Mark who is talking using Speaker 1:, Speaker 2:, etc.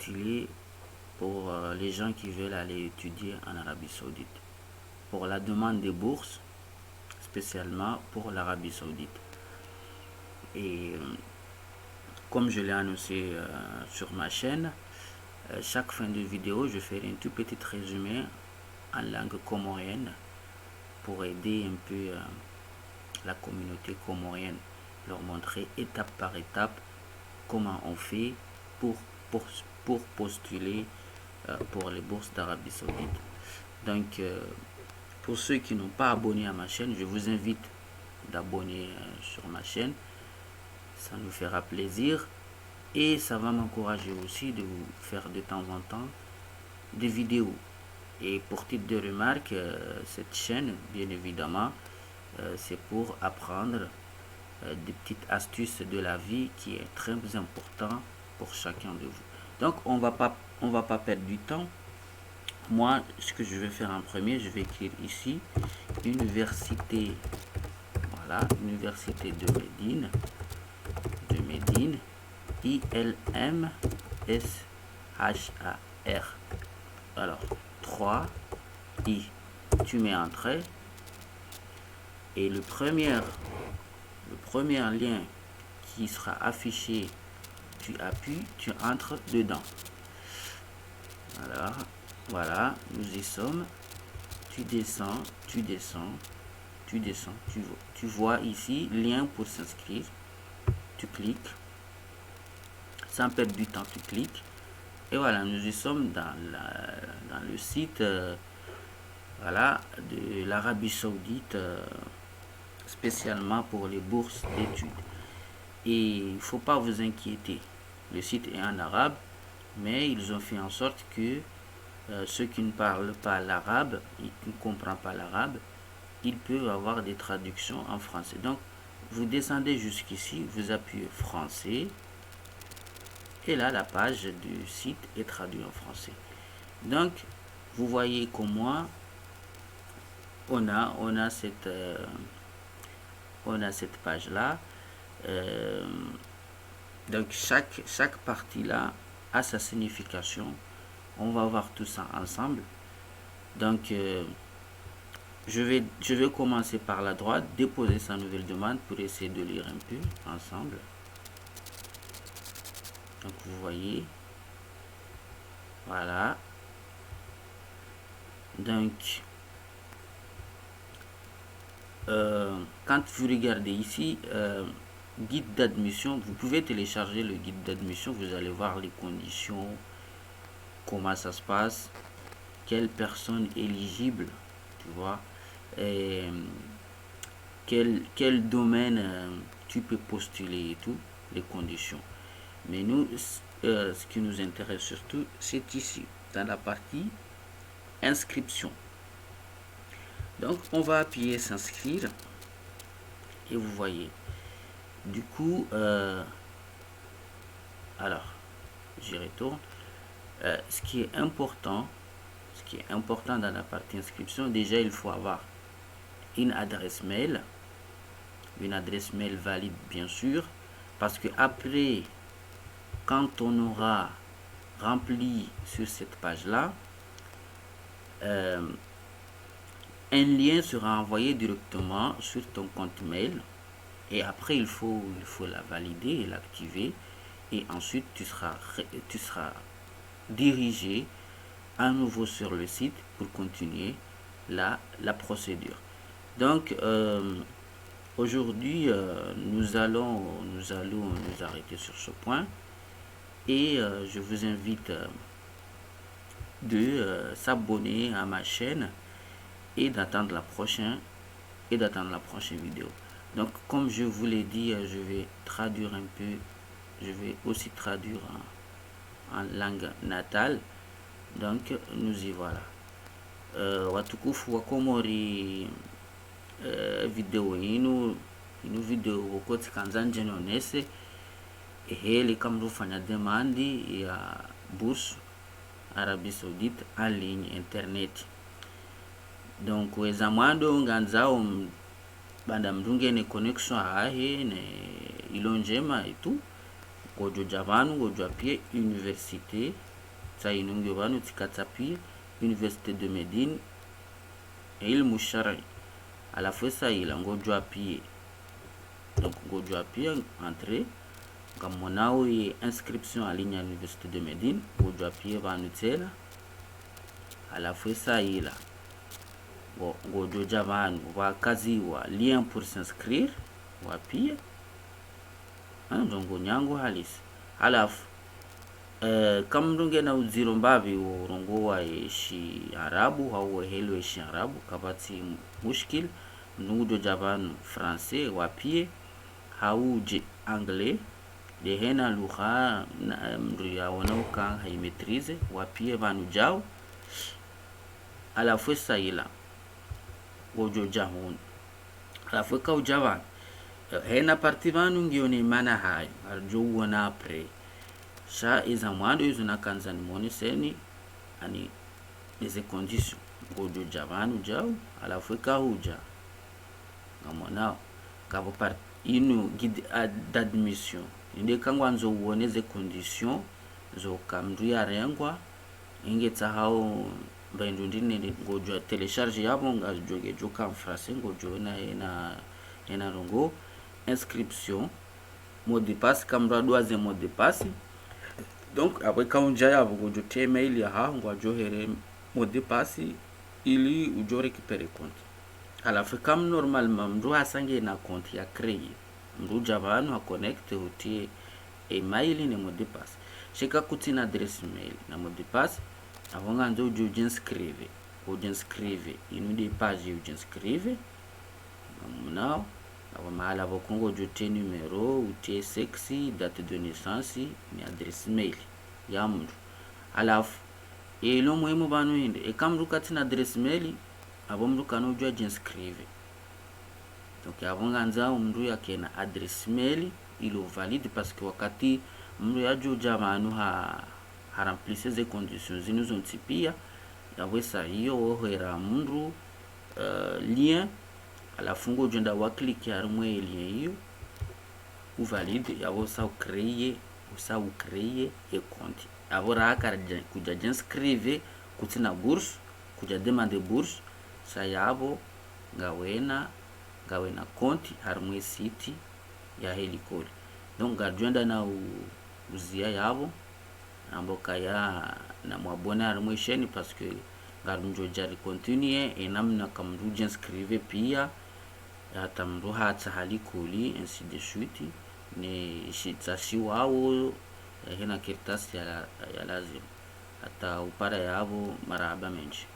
Speaker 1: postuler pour les gens qui veulent aller étudier en Arabie Saoudite, pour la demande des bourses, spécialement pour l'Arabie Saoudite. Et comme je l'ai annoncé sur ma chaîne, chaque fin de vidéo, je ferai un tout petit résumé en langue comorienne pour aider un peu la communauté comorienne, leur montrer étape par étape comment on fait pour postuler pour les bourses d'Arabie Saoudite. Donc, pour ceux qui n'ont pas abonné à ma chaîne, je vous invite d'abonner sur ma chaîne. Ça nous fera plaisir et ça va m'encourager aussi de vous faire de temps en temps des vidéos. Et pour titre de remarque, cette chaîne, bien évidemment, c'est pour apprendre des petites astuces de la vie qui est très important pour chacun de vous. Donc, on va pas perdre du temps. Moi, ce que je vais faire en premier, je vais écrire ici université, voilà, université de Médine, ILMSHAR. Alors, 3 I. Tu mets un trait et le premier lien qui sera affiché, tu appuies, tu entres dedans. Alors, voilà, nous y sommes. Tu descends, tu vois ici, lien pour s'inscrire. Tu cliques. Sans perdre du temps, tu cliques. Et voilà, nous y sommes dans le site voilà, de l'Arabie Saoudite, spécialement pour les bourses d'études. Et il ne faut pas vous inquiéter. Le site est en arabe, mais ils ont fait en sorte que ceux qui ne parlent pas l'arabe et qui ne comprennent pas l'arabe, ils peuvent avoir des traductions en français. Donc, vous descendez jusqu'ici, vous appuyez français, et là, la page du site est traduite en français. Donc, vous voyez qu'au moins, on a cette page-là. Donc, chaque partie-là a sa signification. On va voir tout ça ensemble. Donc, je vais commencer par la droite, déposer sa nouvelle demande pour essayer de lire un peu ensemble. Donc, vous voyez. Voilà. Donc, quand vous regardez ici, guide d'admission, vous pouvez télécharger le guide d'admission. Vous allez voir les conditions, comment ça se passe, quelle personne éligible, tu vois, et quel domaine tu peux postuler et tout, les conditions. Mais nous, ce qui nous intéresse surtout, c'est ici, dans la partie inscription. Donc, on va appuyer s'inscrire et vous voyez. Du coup, alors, j'y retourne. Ce qui est important dans la partie inscription, déjà, il faut avoir une adresse mail valide, bien sûr, parce que après, quand on aura rempli sur cette page-là, un lien sera envoyé directement sur ton compte mail et après il faut la valider et l'activer et ensuite tu seras dirigé à nouveau sur le site pour continuer la procédure. Donc aujourd'hui nous allons nous arrêter sur ce point et je vous invite de s'abonner à ma chaîne et d'attendre la prochaine vidéo. Donc comme je vous l'ai dit, je vais traduire un peu, je vais aussi traduire en langue natale. Donc nous y voilà. Watukufu wa Komori, video inu video wokoti kanzanje nonese ehele kama rufanya demandi ya bourse Arabie Saoudite en ligne internet. Donc weza mwado nganzao banda mdungene connexion ahe ne ilo njema et tout gojo javanu gojo apie université Tsainungi vanu tikatapia Université de Medine ilmu shari. Alafu esa ila ngojo apie. Donc ngojo apie entrer ngamonao inscription en ligne à l'Université de Medine, ngojo apie vanu tela. Alafu esa ila ngojo javanu wakaziwa lien pour s'inscrire wapia njongo nyango halisi. Alafu kama mdunge na uziro mbavi urongo wa eshi arabu au helo eshi arabu kabati mushkil mdungu javanu français wapie hauje anglais de hena lugha mdu ya wanaoka haimetrize wapie vanu jao. Alafu esa ila gojo jahun. Alafu ka ujavan hena parti vanu ngione mana hayo arjo wana apre sa iza mwando yuzo na kanzani mwone seni ani ize condition gojo javanu jao. Alafu ka uja ngamona kabo part inu guide d'admission inde kangwa nzo uone ze condition zo kamdu ya rengwa ingeta hao baindu ndine ngojo telecharge yabo ngajoge joka en français ngojo na rongo inscription mot de passe kamdu adoise mot de passe. Donc après quand on jaya ngojo te mail ya ha ngojo here mot de passe ili ujo récupérer compte. Alafu kam normalement mdu asange na compte ya créer mdu javanu a connecte utie email ni mot de passe shika kutina adresse mail na mot de passe avonga nzo ujinscrive inude page ujinscrive now awa mahala vokongo jote numero utie sexe date de naissance ni adresse mail ya mdu. Alafu ilo muhimu banu inde kama mdu katina adresse mail abo mdu kanojua jinscrive. Donc avonga nzao mdu yake na adresse mail ilo valide parce que wakati mdu yajo jamanu ha remplisse ze conditions zinuzo ntipia yawesa hiyo wohera mdu lien. Alafu ngojo nda wa click ya rumwe lien hiyo uvalide yawosa ucreer e compte avora akara kuja jinscrive kutina bourse kuja demander bourse sa yabo ngawena compte harumwe site ya helikoli. Donc garjenda na uzia yabo amboka ya na mwabona harumwe chaîne parce que garunjo jari continuer enamna kamdu jinscrive pia hata mdu hata halikoli ainsi de suite ni shitasi wao hena kirtasi ya lazima hata upara yabo maraba menji.